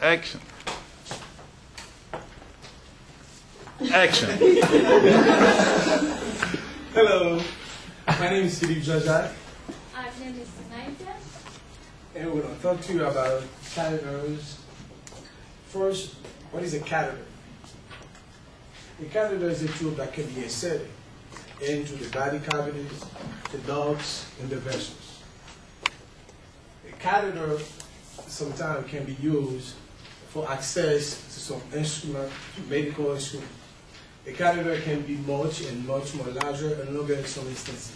Action. Action. Hello, my name is Philippe Jajak. My name is Nadia. And we're going to talk to you about catheters. First, what is a catheter? A catheter is a tube that can be inserted into the body cavities, the ducts, and the vessels. A catheter sometimes can be used for access to some instrument, medical instrument. A catheter can be much more larger and longer in some instances.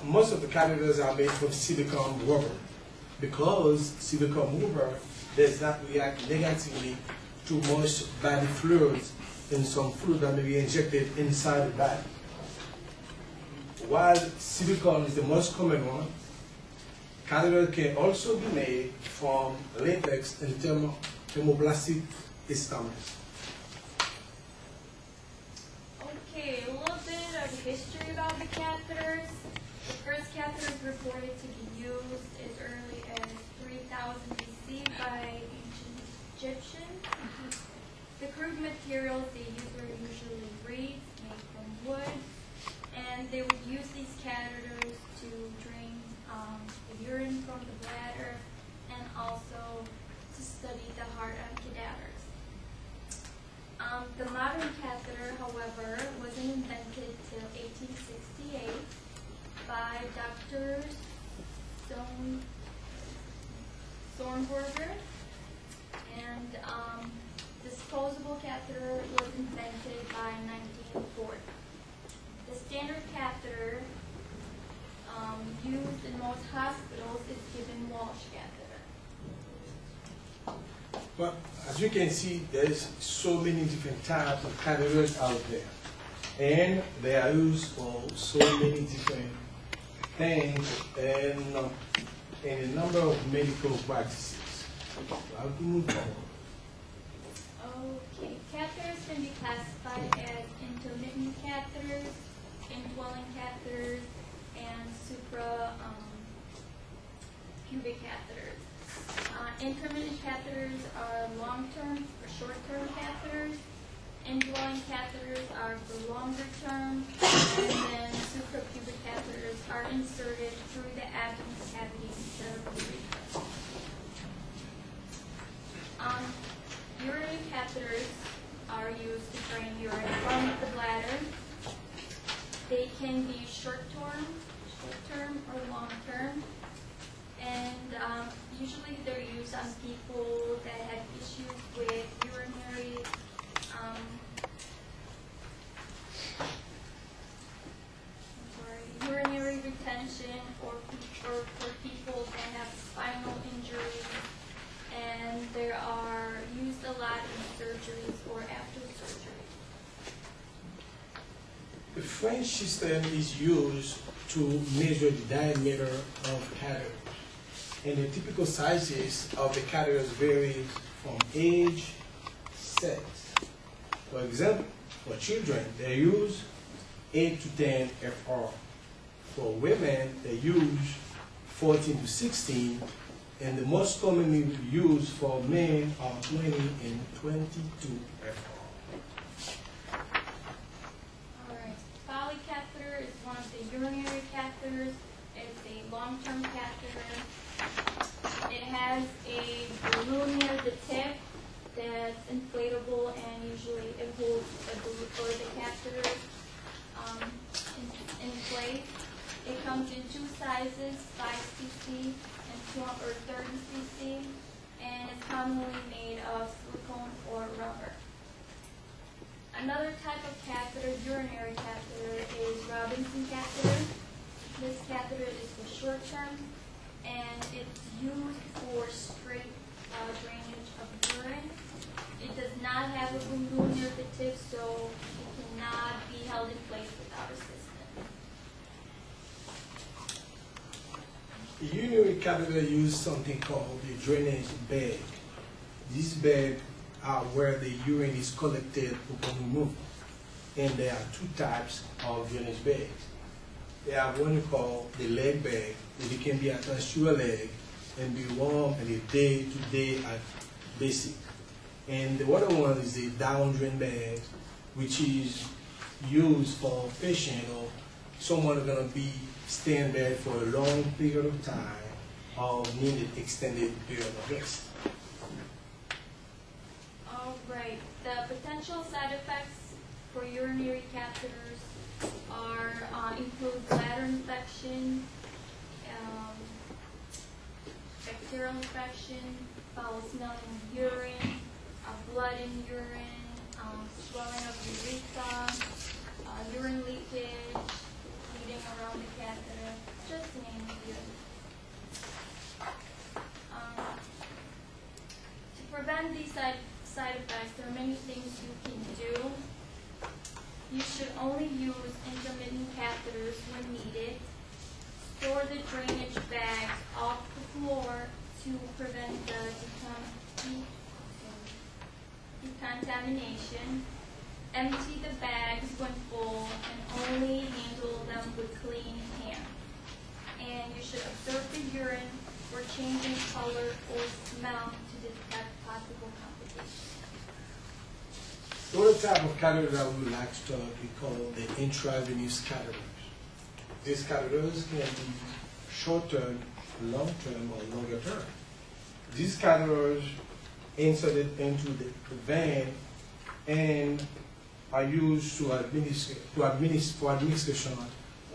Most of the catheters are made from silicone rubber because silicone rubber does not react negatively to most body fluids and some fluid that may be injected inside the body. While silicone is the most common one, catheters can also be made from latex and thermoplastic isomers. Okay, a little bit of history about the catheters. The first catheters reported to be used as early as 3000 BC by ancient Egyptians. The crude materials they used were usually reeds made from wood, and they would use these catheters to drain the urine from the bladder and also to study the heart on cadavers. The modern catheter, however, wasn't invented till 1868 by Dr. Zornberger, and disposable catheter was invented by 1940. The standard catheter used in most hospitals is given Walsh catheter. Well, as you can see, there's so many different types of catheters out there. And they are used for so many different things and in a number of medical practices. So how to move forward? Okay, catheters can be classified as intermittent catheters, indwelling catheters, and suprapubic catheters. Intermittent catheters are long-term or short-term catheters. Indwelling catheters are for longer term, and then suprapubic catheters are inserted through the abdomen cavity instead of the urethra. Urinary catheters are used to drain urine from the bladder. They can be short-term or long-term, and usually they're used on people that have issues with urinary retention, or for people that have spinal injuries, and they are used a lot in surgeries or after surgery. The French system is used to measure the diameter of catheters. And the typical sizes of the catheters vary from age, sex. For example, for children, they use 8 to 10 FR. For women, they use 14 to 16, and the most commonly used for men are 20 and 22 FR. Alright, polycatheter is one of the urinary catheters. It's a long-term catheter. It has a balloon near the tip that's inflatable, and usually it holds the catheter in place. It comes in two sizes, 5 cc and 30 cc, and it's commonly made of silicone or rubber. Another type of catheter, urinary catheter, is Robinson catheter. This catheter is for short term, and it's used for straight drainage of urine. It does not have a balloon near the tip, so it cannot be held in place without assistance. The urinary catheter use something called the drainage bag. These bags are where the urine is collected upon removal. And there are two types of drainage bags. they have what you call the leg bag, that it can be attached to a leg and be worn on a day-to-day basic. And the other one is the down drain bag, which is used for a patient or someone who's going to be staying there for a long period of time or need an extended period of rest. All right. The potential side effects for urinary catheters include bladder infection, bacterial infection, foul smelling urine, blood in urine, swelling of urethra, urine leakage, bleeding around the catheter, just to name a few. To prevent these side effects, there are many things you can do. You should only use intermittent catheters when needed. Store the drainage bags off the floor to prevent the decontamination. Empty the bags when full and only handle them with clean hands. And you should observe the urine for changing color or smell to detect possible complications. The other type of catheter that we would like to talk, we call the intravenous catheters. These catheters can be short-term, long-term, or longer-term. These catheters inserted into the vein and are used to administration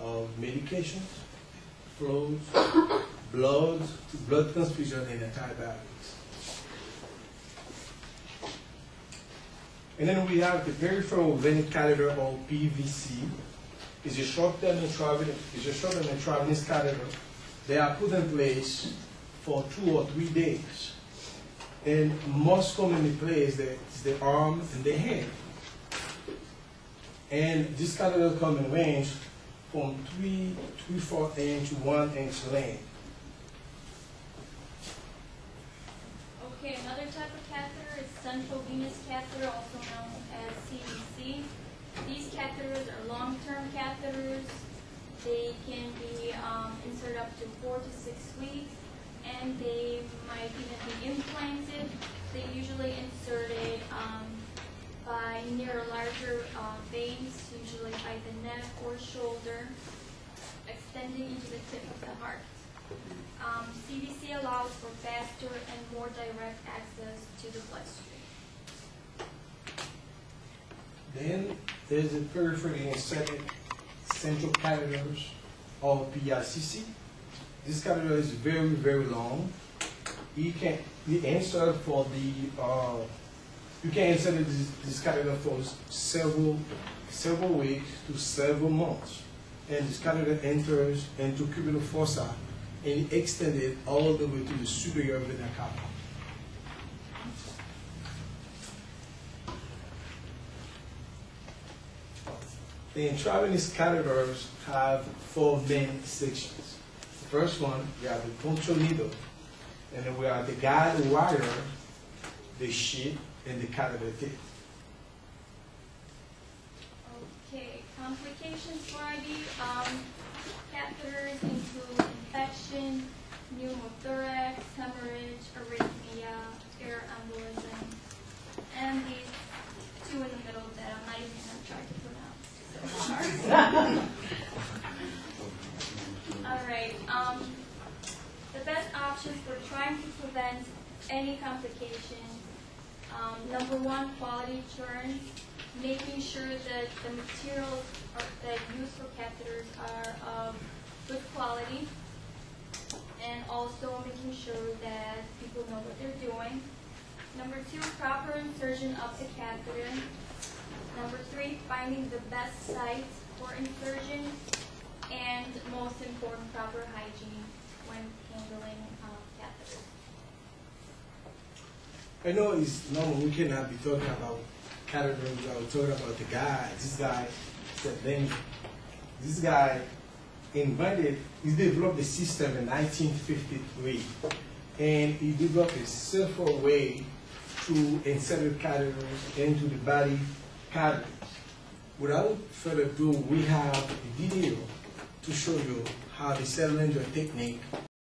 of medications, fluids, blood transfusion, and antibiotics. And then we have the peripheral vein catheter, or PVC. It's a short-term intravenous catheter. They are put in place for 2 or 3 days. And most commonly placed is the arm and the hand. And this catheter come in range from 3/4 inch to 1 inch length. Okay, another type of catheter is central venous catheter, also known as CVC. These catheters are long-term catheters. They can be inserted up to 4 to 6 weeks, and they might even be implanted. They're usually inserted by near larger veins, usually by the neck or shoulder, extending into the tip of the heart. CVC allows for faster and more direct access to the bloodstream. Then there's the peripherally inserted central catheters, or PICC. This catheter is very, very long. You can insert for the you can insert this catheter for several weeks to several months, and this catheter enters into cubital fossa and extended all the way to the superior vena cava. The intravenous catheters have 4 main sections. The first one, we have the puncture needle, and then we have the guide wire, the sheet, and the catheter tip. Okay, complications for IV catheters include infection, pneumothorax, hemorrhage, arrhythmia, air embolism, and these 2 in the middle that I'm not even going to try to pronounce. All right. The best options for trying to prevent any complications. Number 1, quality assurance, making sure that the materials that used for catheters are of good quality, and also making sure that people know what they're doing. Number 2, proper insertion of the catheter. Number 3, finding the best site for insertion, and most important, proper hygiene when handling catheters. I know it's normal, we cannot be talking about catheters without talking about the guy. This guy he developed the system in 1953, and he developed a simple way to insert catheters into the body cavities. Without further ado, we have a video to show you how the cell laser technique